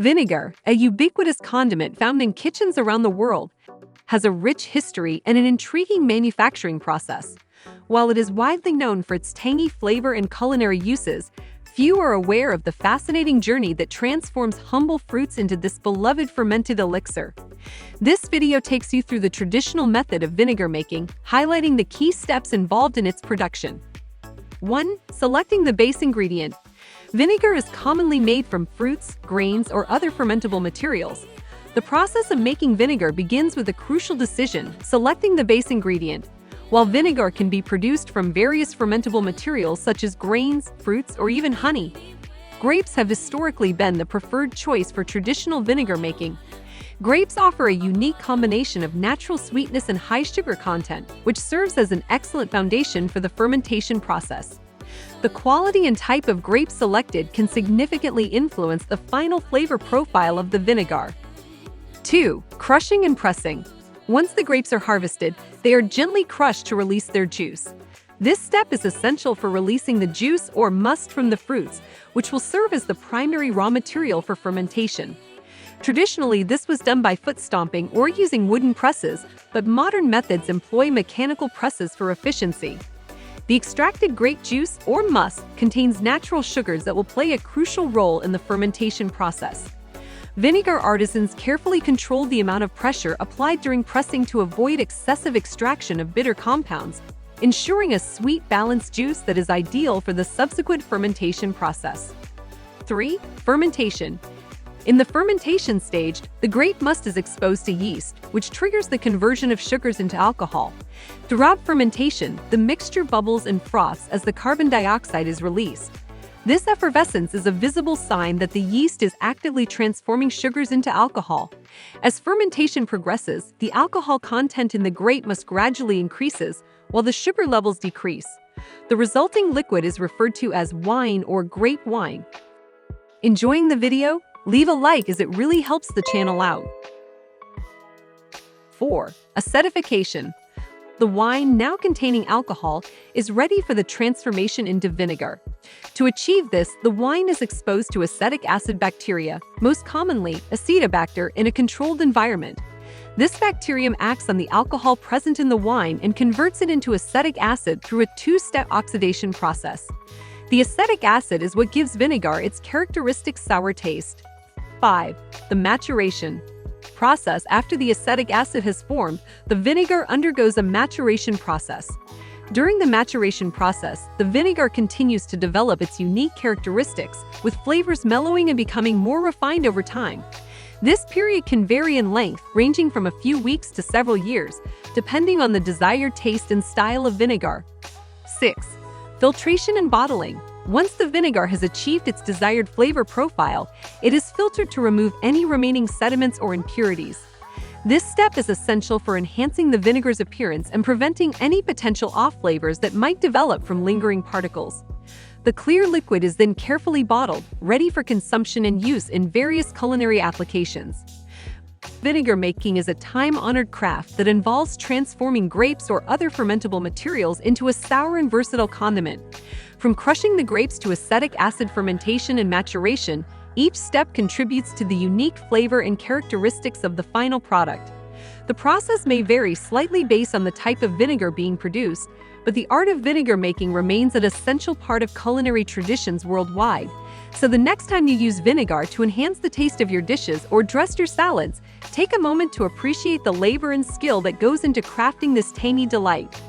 Vinegar, a ubiquitous condiment found in kitchens around the world, has a rich history and an intriguing manufacturing process. While it is widely known for its tangy flavor and culinary uses, few are aware of the fascinating journey that transforms humble fruits into this beloved fermented elixir. This video takes you through the traditional method of vinegar making, highlighting the key steps involved in its production. 1. Selecting the base ingredient. Vinegar is commonly made from fruits, grains, or other fermentable materials. The process of making vinegar begins with a crucial decision: selecting the base ingredient. While vinegar can be produced from various fermentable materials such as grains, fruits, or even honey, grapes have historically been the preferred choice for traditional vinegar making. Grapes offer a unique combination of natural sweetness and high sugar content, which serves as an excellent foundation for the fermentation process. The quality and type of grape selected can significantly influence the final flavor profile of the vinegar. 2. Crushing and pressing. Once the grapes are harvested, they are gently crushed to release their juice. This step is essential for releasing the juice or must from the fruits, which will serve as the primary raw material for fermentation. Traditionally, this was done by foot stomping or using wooden presses, but modern methods employ mechanical presses for efficiency. The extracted grape juice, or must, contains natural sugars that will play a crucial role in the fermentation process. Vinegar artisans carefully control the amount of pressure applied during pressing to avoid excessive extraction of bitter compounds, ensuring a sweet, balanced juice that is ideal for the subsequent fermentation process. 3. Fermentation. In the fermentation stage, the grape must is exposed to yeast, which triggers the conversion of sugars into alcohol. Throughout fermentation, the mixture bubbles and froths as the carbon dioxide is released. This effervescence is a visible sign that the yeast is actively transforming sugars into alcohol. As fermentation progresses, the alcohol content in the grape must gradually increases, while the sugar levels decrease. The resulting liquid is referred to as wine or grape wine. Enjoying the video? Leave a like as it really helps the channel out. 4. Acetification. The wine, now containing alcohol, is ready for the transformation into vinegar. To achieve this, the wine is exposed to acetic acid bacteria, most commonly Acetobacter, in a controlled environment. This bacterium acts on the alcohol present in the wine and converts it into acetic acid through a two-step oxidation process. The acetic acid is what gives vinegar its characteristic sour taste. 5. The maturation process. After the acetic acid has formed, the vinegar undergoes a maturation process. During the maturation process, the vinegar continues to develop its unique characteristics, with flavors mellowing and becoming more refined over time. This period can vary in length, ranging from a few weeks to several years, depending on the desired taste and style of vinegar. 6. Filtration and bottling. Once the vinegar has achieved its desired flavor profile, it is filtered to remove any remaining sediments or impurities. This step is essential for enhancing the vinegar's appearance and preventing any potential off-flavors that might develop from lingering particles. The clear liquid is then carefully bottled, ready for consumption and use in various culinary applications. Vinegar making is a time-honored craft that involves transforming grapes or other fermentable materials into a sour and versatile condiment. From crushing the grapes to acetic acid fermentation and maturation, each step contributes to the unique flavor and characteristics of the final product. The process may vary slightly based on the type of vinegar being produced, but the art of vinegar making remains an essential part of culinary traditions worldwide. So the next time you use vinegar to enhance the taste of your dishes or dress your salads, take a moment to appreciate the labor and skill that goes into crafting this tangy delight.